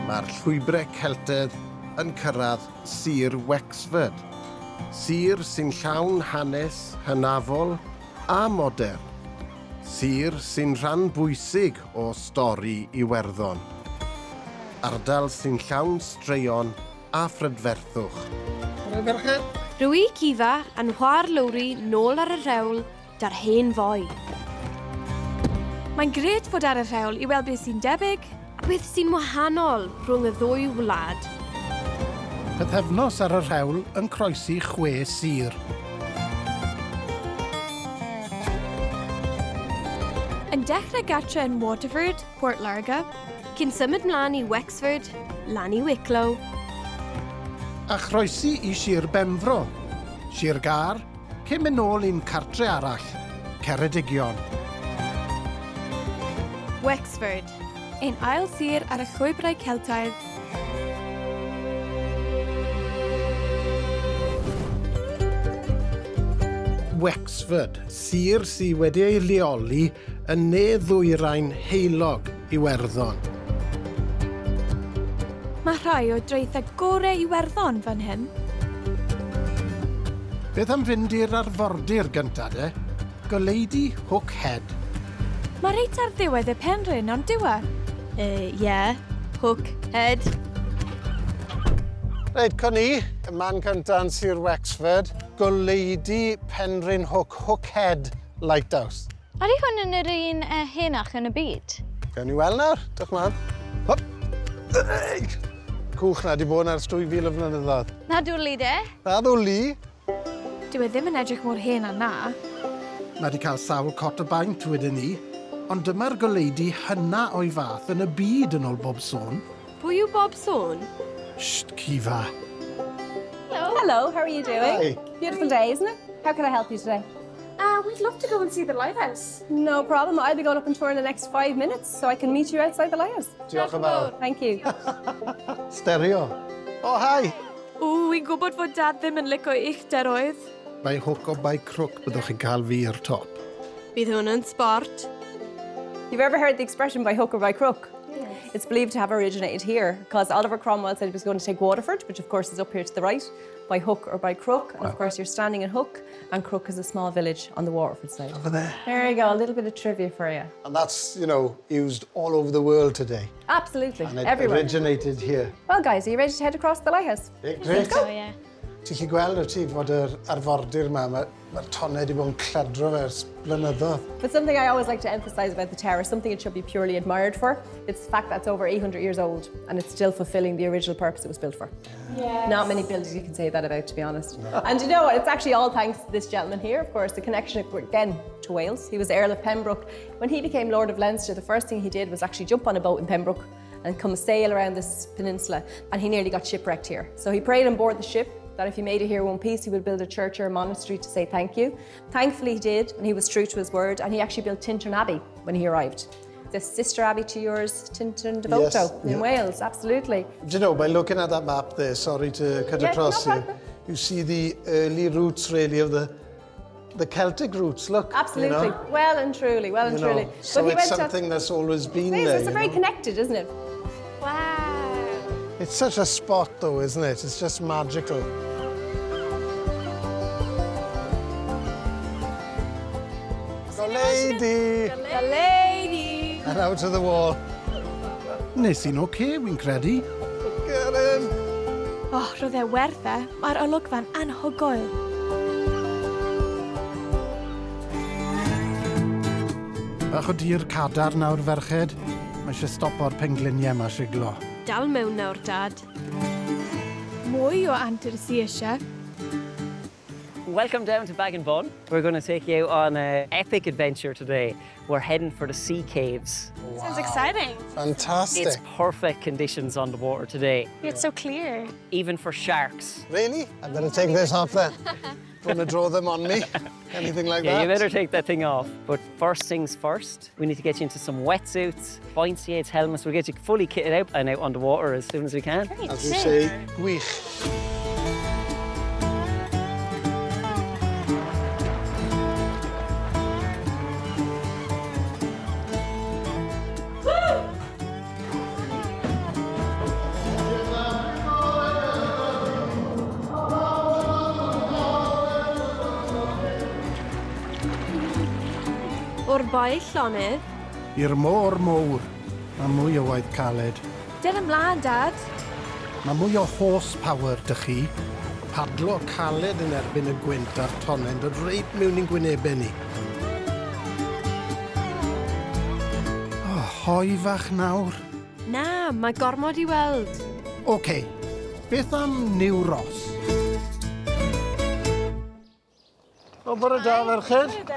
mae'r llwybrau Celtaidd yn cyrraedd Sir Wexford. Sir sy'n llawn hanes, hynafol a modern. Sir sy'n rhan bwysig o stori Iwerddon. Ardal sy'n llawn straeon a phrydferthwch. Rwy Cifa yn chwa'r lowri nôl ar y rhewl da'r hen foi. Mae'n gret fod ar y rhewl i weld beth sy'n debyg a beth sy'n wahanol rhwng y ddwy wlad. Pythefnos ar y rhewl yn croesi 6 sir. Yn dechrau gartre yn Waterford, Port Larga, cyn symud mlaen i Wexford, lan i Wicklow. A chroesi i Sir Benfro, Sir Gar, cyn mynd nôl i'n cartre arall, Ceredigion. Wexford, ein ail sir ar y llwybrau Celtaidd. Wexford, sir sydd wedi ei leoli yn ne ddwyrain heulog Iwerddon. Mae rhai o dreithau gorau Iwerddon fan hyn. Beth am fynd i'r arfordir gyntaf, de? Goleidi Hook Head. Mae reit ar ddiwedd y penrhyn, ond dyw e? Hook Head. Reit, con ni, y man cyntaf yn Sir Wexford, goleidi Penrhyn Hook Head Lighthouse. Ydy hwn yn yr un henach yn y byd? Gawn ni weld nawr, dych man. Hop! Cwch na, di bod na'r 2000 o flynyddoedd. Na dwli de? Na ddwli. Dyw e ddim yn edrych mor hen â na. Mae wedi cael sawl cot o baint wedyn ni, ond dyma'r goleidi hynna o'i fath yn y byd yn ôl bob sôn. Pwy yw Bob Sôn? Sht, Cifa. Hello, how are you doing? Hi. Beautiful day, isn't it? How can I help you today? We'd love to go and see the lighthouse. No problem. I'll be going up on tour in the next 5 minutes, so I can meet you outside the lighthouse. Diolch yn fawr. Thank you. Stereo. O, hai. Wi'n gwybod fod dad ddim yn licio uchderoedd. Mae hook o bai crwc byddwch chi'n cael fi i'r top. Bydd hwn yn sport. You've ever heard the expression by hook or by crook? Yes. It's believed to have originated here because Oliver Cromwell said he was going to take Waterford, which of course is up here to the right, by hook or by crook. And of course you're standing in Hook, and Crook is a small village on the Waterford side. Over there. There you go, a little bit of trivia for you. And that's, used all over the world today. Absolutely, And it everywhere. originated here. Well guys, are you ready to head across the lighthouse? Great. Oh, yeah. Ti'n gallu gweld ti fod yr arfordir yma, mae'r tonnau wedi bod yn cledro fe ers blynyddoedd. But something I always like to emphasize about the tower, something it should be purely admired for, it's the fact that it's over 800 years old and it's still fulfilling the original purpose it was built for. Yes. Not many buildings you can say that about, to be honest. And you know what, it's actually all thanks to this gentleman here, of course, the connection again to Wales. He was Earl of Pembroke. When he became Lord of Leinster, the first thing he did was actually jump on a boat in Pembroke and come sail around this peninsula, and he nearly got shipwrecked here. So he prayed on board the ship that if he made it here in one piece, he would build a church or a monastery to say thank you. Thankfully he did, and he was true to his word, and he actually built Tintern Abbey when he arrived. The sister abbey to yours, Tintern de Voto, in Wales, absolutely. Do you know, by looking at that map there, sorry to cut across no you, problem. you see the early roots really of the Celtic roots, look. Absolutely, You know? well and truly, well and You know, truly. so he it's went something that's always been It is, there. it's you very know? connected, isn't it? Wow. It's such a spot though, isn't it? It's just magical. So lady! The lady! And out to the wall. Nes i'n oce, wy'n credu. Get in! Roedd e werth e. Mae'r olygfa'n anhygoel. Bach o dir cadar nawr, ferched. Mae eisiau stopo'r pengliniau yma siglo. Dal mewn nawr, dad. Mwy o Antursi eisiau. Welcome down to Bag and Bun. We're going to take you on an epic adventure today. We're heading for the sea caves. Sounds exciting. Fantastic. It's perfect conditions on the water today, It's so clear. even for sharks. Really? I better take this off then. Don't want to draw them on me. Anything like Yeah, that? you better take that thing off. But first things first, we need to get you into some wetsuits, buoyancy aids, helmets. We'll get you fully kitted out and out on the water as soon as we can. As we say, gwych. O'r baich llonydd. I'r môr mowr. Mae mwy o waith caled. Dyna ymlaen, Dad. Mae mwy o horsepower dy chi. Padlo caled yn erbyn y gwynt a'r tonen dod reit mewn i'n gwynebau ni. O, hoi fach nawr. Na, mae gormod i weld. OK, beth am New Ross? O, bore da, ferched.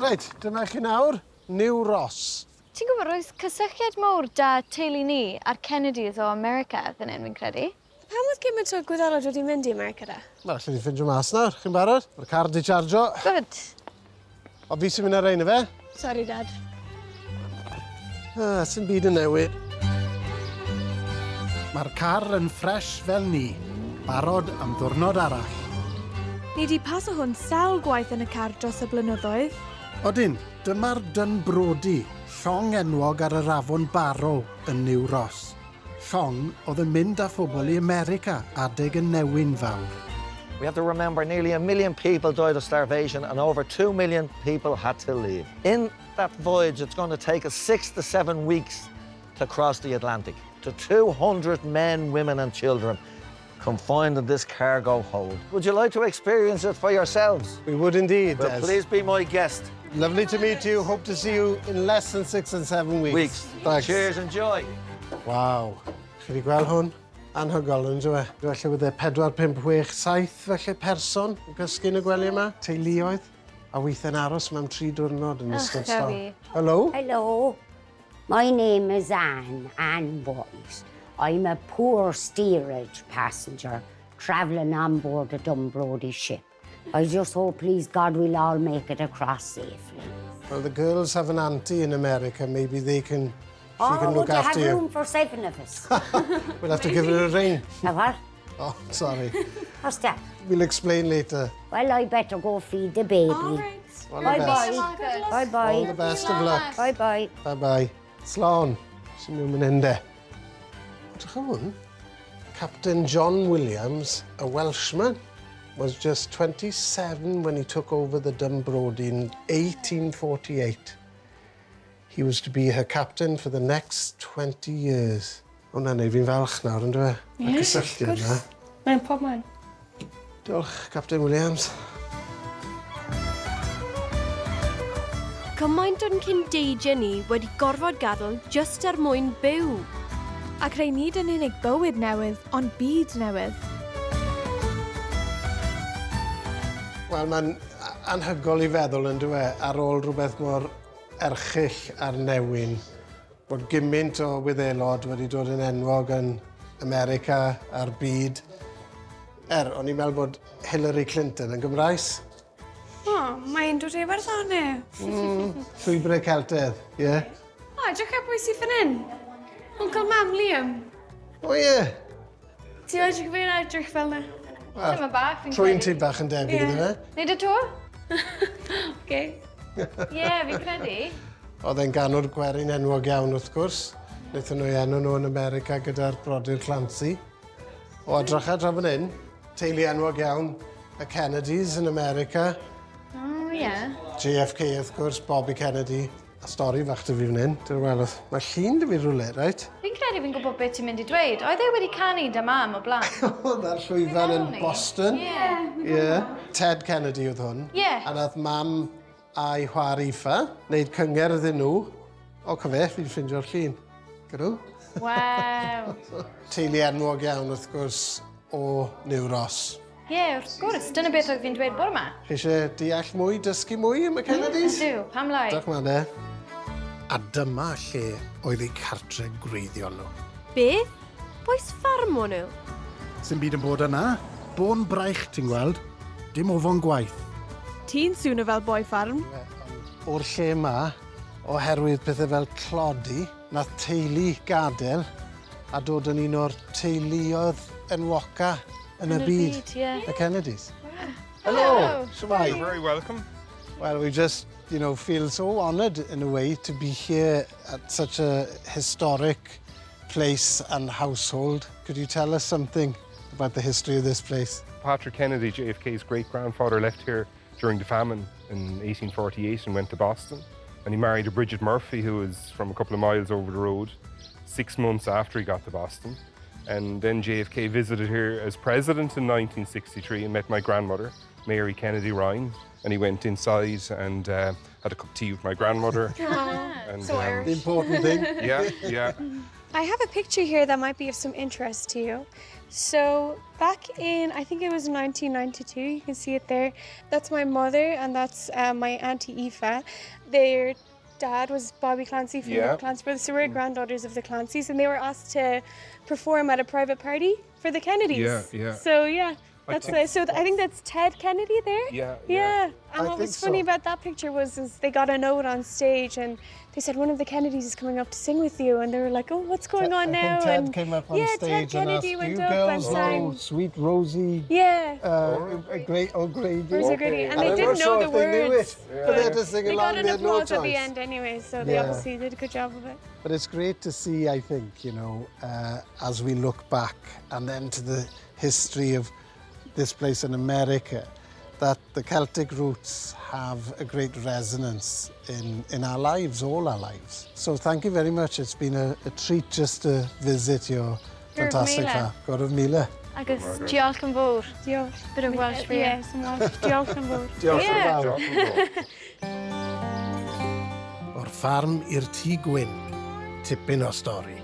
Reit, dyma chi nawr, New Ross. Ti'n gwybod, roedd cysylltiad mawr da teulu ni a'r Kennedys o America fan hyn, fi'n credu. Pam oedd gymaint o Gwyddelod wedi mynd i America da? Wel, allwn ni ffindio mas nawr. Chi'n barod? Mae'r car di chargio. Good. O, fi sy'n mynd ar ein o fe. Sorry, Dad. Sy'n byd yn newid. Mae'r car yn ffres fel ni, barod am ddwrnod arall. Ni di paso hwn sawl gwaith yn y car dros y blynyddoedd. Odyn, dyma'r Dunbrody, llong enwog ar yr afon Barrow yn New Ross. Llong oedd yn mynd â phobl i America adeg yn newyn fawr. We have to remember nearly 1 million people died of starvation and over 2 million people had to leave. In that voyage, it's going to take us 6 to 7 weeks to cross the Atlantic. To 200 men, women and children confined in this cargo hold. Would you like to experience it for yourselves? We would indeed, Well, Des. please be my guest. Lovely to meet you. Hope to see you in less than 6 and 7 weeks. Thanks. Cheers, enjoy. Waw. Chi wedi gweld hwn? Anhygol yn dwi. Felly wedi'i 4, 5, 6, 7 felly person yn gysgu yn y gwely yma. Teuluoedd. A weithio'n aros mewn 3 diwrnod yn ystod stal. Hello? Hello. My name is Anne Boyce. I'm a poor steerage passenger travelling on board a Dunbrody ship. I just hope, please God, we'll all make it across safely. Well, the girls have an auntie in America. Maybe she can look after have you. room for 7 of us. We'll have to give her a ring. What? Oh, sorry. What's that? We'll explain later. Well, I better go feed the baby. All the Bye-bye. best. All the Bye-bye. best of luck. Bye-bye. Bye-bye. Slán, sy'n mynd yn de. Drach hwn, Captain John Williams, a Welshman, was just 27 when he took over the Dunbrody in 1848. He was to be her captain for the next 20 years. Hwna'n neud fi'n falch nawr, yn dwi? Y cysylltiad yna. Mae'n pob man. Diolch, Captain Williams. Cymaint o'n cyn-deidio ni wedi gorfod gadael just er mwyn byw. Ac rhaid nid yn unig bywyd newydd, ond byd newydd. Wel, mae'n anhygol i feddwl yn dwi ar ôl rhywbeth mor erchill ar newyn. Bod gymaint o wyddelod wedi dod yn enwog yn America a'r byd. O'n i'n meddwl bod Hillary Clinton yn Gymraes. O, mae'n dod efo'r ddone. Llwybrau Celtedd, ie? O, edrych ar pwy sy'n fan hyn. Uncle Mam Liam. O ie. Ti wedi gyfeir edrych fel na. Dyma bach, fi'n Trwy'n ti bach yn debyg iddo fe. Neud y to? Oce. Ie, fi'n credu. Oedd e'n ganwr gwerin enwog iawn wrth gwrs. Wnaethon nhw enw nhw yn America gyda'r brodyr Clancy. O edrychad tra fan hyn, teulu enwog iawn, y Kennedys yn America. O, ie. JFK, wrth gwrs, Bobby Kennedy. A stori fach dy fi fan hyn. Dwi'n weld, mae llun dy fi rhywle, reit? Fi'n credu fi'n gwybod beth ti'n mynd i dweud. Oedd e wedi canu dy mam o blaen? Oedd ar llwyfan yn Boston. Ie. Ted Kennedy oedd hwn. Ie. A nath mam a'i chwaer Ifa wneud cynger iddyn nhw. O, cyfe, fi'n ffindio'r llun. Gydw? Waw. Teulu enwog iawn, wrth gwrs, o New Ross. Ie, wrth gwrs. Dyna beth oedd fi'n dweud bore yma. Chi eisiau deall mwy, dysgu mwy am y Kennedys? Ydw, pam lai? Diolch ma ne. A dyma lle oedd eu cartre gwreiddiol nhw. Beth? Boes ffarm o'n nhw? Sy'n byd yn bod yna? Bôn braich, ti'n gweld? Dim ofon gwaith. Ti'n sŵn o fel boi ffarm? O'r lle yma, oherwydd pethau fel clodi, nath teulu gadael a dod yn un o'r teuluoedd enwoca yn y byd. Y Kennedys. Hello. Shwmai. You're very welcome. Well, we just, feel so honoured in a way to be here at such a historic place and household. Could you tell us something about the history of this place? Patrick Kennedy, JFK's great-grandfather, left here during the famine in 1848 and went to Boston. And he married a Bridget Murphy, who was from a couple of miles over the road, 6 months after he got to Boston. And then JFK visited here as president in 1963 and met my grandmother, Mary Kennedy Ryan. And he went inside and had a cup of tea with my grandmother. And, So Irish. The important thing. yeah. I have a picture here that might be of some interest to you. So back in, I think it was 1992, you can see it there. That's my mother and that's my Auntie Aoife. Their dad was Bobby Clancy from the Clancy Brothers, so we're granddaughters of the Clancys, and they were asked to perform at a private party for the Kennedys. Yeah. So yeah, that's think- I think that's Ted Kennedy there. Yeah. And what was funny about that picture was they got a note on stage and they said one of the Kennedys is coming up to sing with you, and they were like, oh, what's going on now? I think Ted and came up on Ted stage and asked, Kennedy you went up girls and sang. know Sweet Rosie, Yeah. Great O'Grady. Rosie O'Grady. And they I'm didn't not know sure the if they knew words. it, but they had to sing They along, got an they had no applause at the choice. end anyway, so they Yeah. obviously did a good job of it. But it's great to see, I think, as we look back and then to the history of this place in America, that the Celtic roots have a great resonance in our lives, all our lives. So thank you very much. It's been a treat just to visit your fantastic Mila. farm. Goraf Mila. Agus diolch yn fawr. Diolch. Bit of Welsh for you. Yeah, some Welsh. Diolch yn fawr. Diolch yn Yeah. fawr. O'r ffarm i'r tŷ gwyn, tipyn o stori.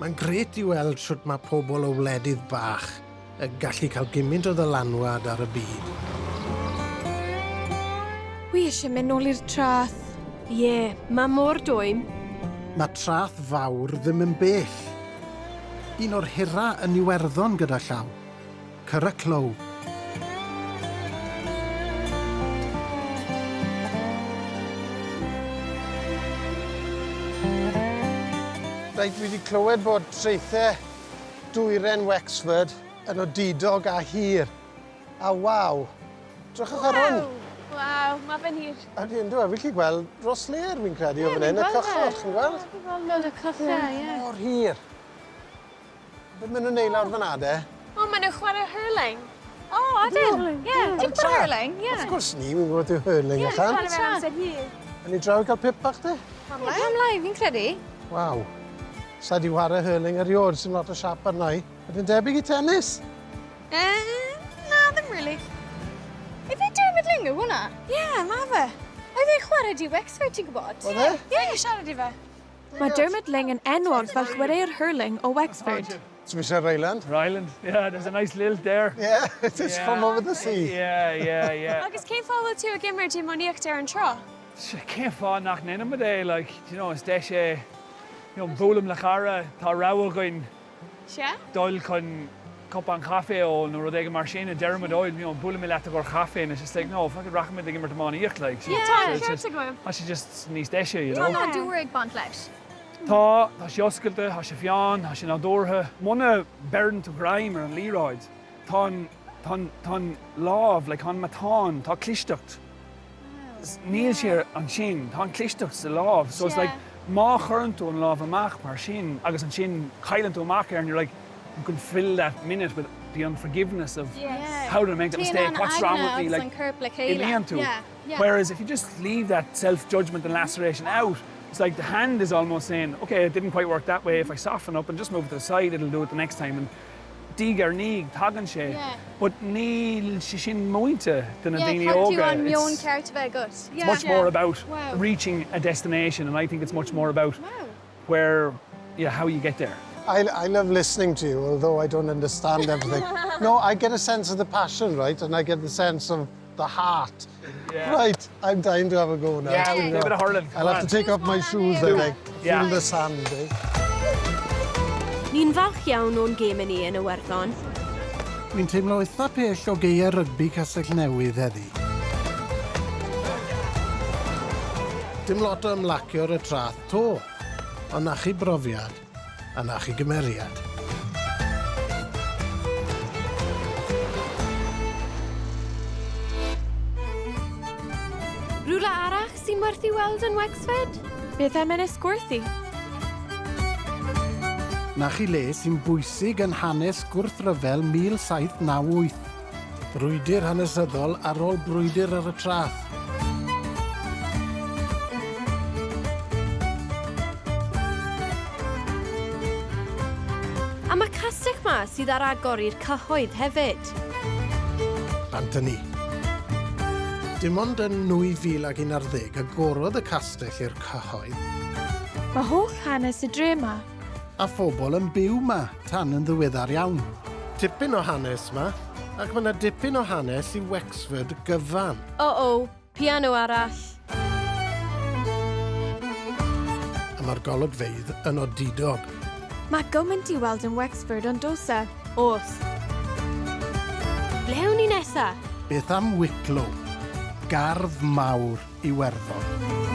Mae'n gret i weld sut mae pobl o wledydd bach yn gallu cael gymaint o ddylanwad ar y byd. Wi eisiau mynd nôl i'r trath. Ie, mae mor dwym. Mae trath fawr ddim yn bell. Un o'r hira yn Iwerddon gyda llaw, Cyrra Clow. Reit, dwi wedi clywed bod treithau dwyren Wexford yn odidog a hir. A waw, drychwch ar hwn. Waw, mae fe'n hir. A di ynddo, fi'n gallu gweld dros ler fi'n credu o fan hyn, y gweld cychod, e. chi'n gweld? Dwi'n gweld load o coffa, ie. Mor hir. Be maen nhw'n neud lawr fan ade? O, maen nhw'n chwarae hurling. O, adyn. Ie, ti'n gwybod hurling? Ie. Wrth gwrs ni, wy'n gwybod yw hurling allan. Chwarae fe amser hir. Yn ei draw i cael pip bach de? Pam lai, fi'n credu. Waw. Sa di ware hurling erioed, sy'n lot o siap arna i. Ydy'n debyg i tennis? Na, ddim really. Ei fe Dermot Ling yw hwnna? Ie, mae fe. Oedd e'n chwarae di Wexford, ti'n gwybod? Oedd e? Ie, siarad i fe. Mae Dermot Ling yn enwog fel chwarae'r hurling o Wexford. It's Mr. Ryland. Ryland, yeah, there's a nice lilt there. Yeah, it's from over the sea. Yeah. Agus céim fáil tú a gimmer tí moníocht ar an tro. Céim fá nach nenam a day, like, it's deis búlam le cara, tá ráha goin Se? dóil chun cup an café ó nó rud mar sin a dermad oil, búlam le go café, and it's just like, no, fucking rachmid a gimmer to moníocht, like. Tá, ceart a goibh. I should just níos deise, Tá ná dúr ag bant leis. Tá sioscailte, tá sé fián, tá sé nádortha. Muna bearn to grime ar an líráid. Tá lámh, like an matán, tá clisteacht. Níl sé an sin, tá clisteacht sa lámh. So it's like, má churn tú an lámh amach mar sin, agus an sin chailann tú amach and you're like, you can fill that minute with the unforgiveness of how did I make that mistake, what's wrong with me, like, Ilean tú. Whereas if you just leave that self-judgment and laceration out, it's like the hand is almost saying, okay, it didn't quite work that way. If I soften up and just move it to the side, it'll do it the next time. And dígar níg, tagan sé. But níl sé sin muinte than a daoine óga. It's much more about reaching a destination, and I think it's much more about how you get there. I love listening to you, although I don't understand everything. No, I get a sense of the passion, right? And I get the sense of the heart. Yeah. Right, I'm dying to have a go now. Yeah, we'll give it a hurling. I'll have to take off my shoes, I think. Feel the sand, eh? Ni'n falch iawn o'n gêm ni yn Iwerddon. Dwi'n teimlo eitha pell o geir rygbi Castell Newydd heddi. Dim lot o ymlacio ar y trath to, ond nach i brofiad a nach i gymeriad. Rhywle arall sy'n werth I weld yn Wexford? Beth am Ynys Gwerthu? Nach i le sy'n bwysig yn hanes gwrthryfel 1798. Brwydyr hanesyddol ar ôl brwydyr ar y trath. A mae castell ma sydd ar agor i'r cyhoedd hefyd. Bant ni. Dim ond yn 2011 agorodd y castell i'r cyhoedd, Mae holl hanes y dre ma. A phobl yn byw ma tan yn ddiweddar iawn. tipyn o hanes ma, ac mae yna dipyn o hanes i Wexford gyfan. O, piano arall. A mae'r golygfeydd yn odidog. Mae gymaint i weld yn Wexford ond oes e? Oes. Ble awn ni nesa? Beth am Wicklow, gardd mawr i Werddon.